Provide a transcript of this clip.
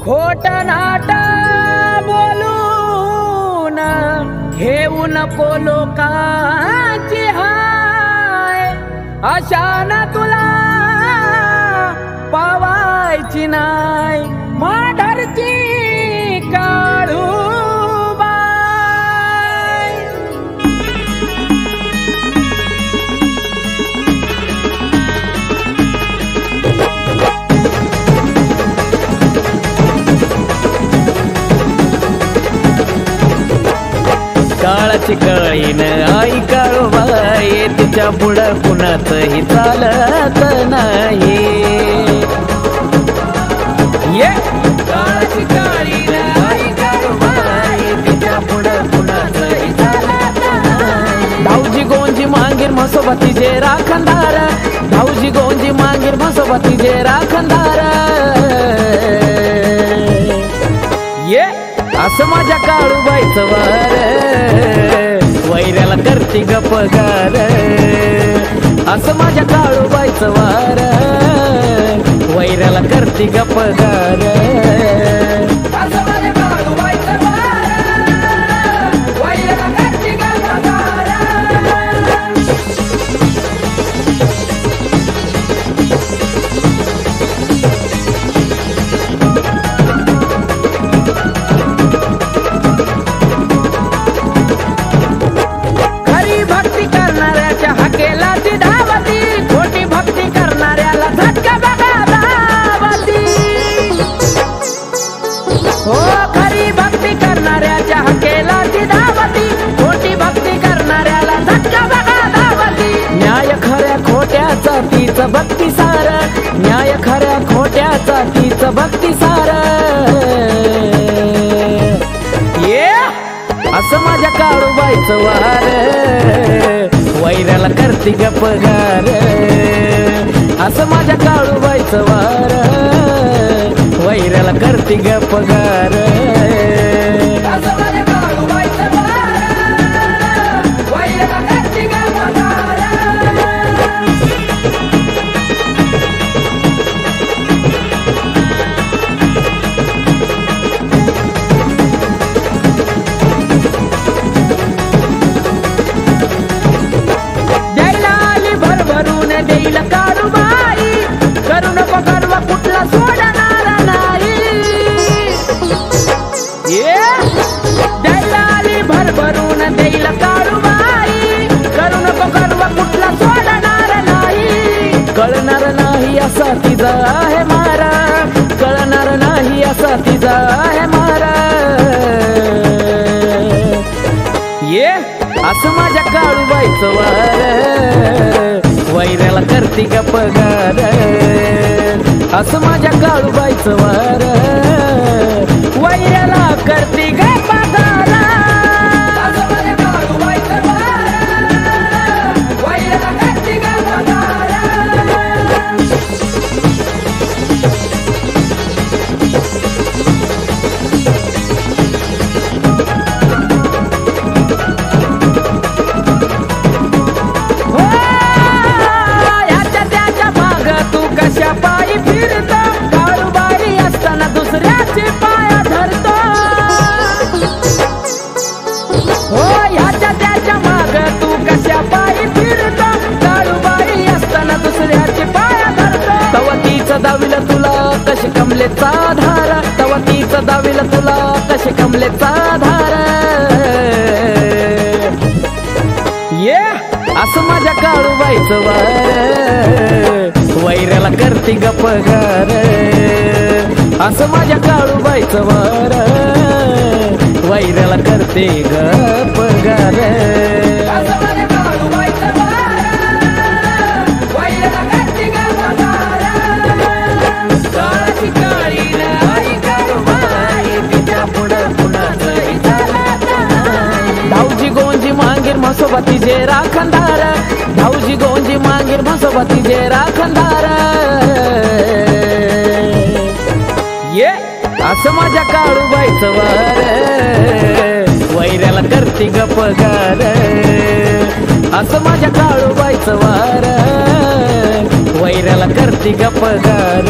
खोट नाट बोलून घेऊ नको लोकांची हाय, अशानं तुला पावायची नाय माढरची काळूबाई। काळाची काळीन आई काळूबाई, तिच्या पुढं कुणाचंही चालत नाही। ये काळाची काळीन आई काळूबाई, तिच्या पुढं कुणाचंही चालत नाही। धाऊजी गोंजी मांगीर म्हसोबा तिचे राखणदार, धाऊजी गोंजी मांगीर म्हसोबा तिचे राखणदार। ये असं माझ्या काळूबाईचं वार, वैऱ्याला करती गपगार। असं माझ्या काळूबाईचं वार, वैऱ्याला करती गपगार। हो खरी भक्ती करणाऱ्याच्या हकेला ती धावती, खोटी भक्ती करणाऱ्याला झटका बघा धावती। न्याय खऱ्या खोट्याचा तीच भक्ती सार, न्याय खऱ्या खोट्याचा तीच भक्ती सार। ये असं माझ्या काळूबाईचं वार, वैऱ्याला करती गपगार। असं माझ्या काळूबाईचं वार, वैऱ्याला करती गपगार। द्यायला आली भरभरून देईल काळूबाई, करू नको गर्व कुठला सोडणार नाही। द्यायला आली भरभरून देईल काळूबाई, करू नको गर्व कुठला सोडणार नाही। कळणार नाही असा तिचा आहे मारा, कळणार नाही असा तिचा आहे मारा। ये असं माझ्या काळूबाईचं वार, वैऱ्याला करती गपगार। असं माझ्या काळूबाईचं वार, वैऱ्याला करती गपगार। पायी फिरतो काळूबाई असताना दुसऱ्याचे पाया धरतो। हो ह्याच्या त्याच्या माग तू कशा पायी फिरतो, काळूबाई असताना दुसऱ्याचे पाया धरतो। तवा तीचं दाविलं तुला कशी कमलेचा धार, तवा तीचं दाविलं तुला कशी कमलेचा धार। ये असं माझ्या काळूबाईचं वार, वैऱ्याला करती गपगार। असं माझ्या काळूबाईचं वार, वैऱ्याला करते गपगार। काळाची काळीन आई काळूबाई, तिच्या पुढं कुणाचंही चालत नाही। धाऊजी गोंजी मांगीर म्हसोबा तिचे राखणदार, धाऊजी गोंजी मांगीर म्हसोबा तिचे राखणदार। ये असं माझ्या काळूबाईचं वार, वैऱ्याला करती गपगार। असं माझ्या काळूबाईचं वार, वैऱ्याला करती गपगार।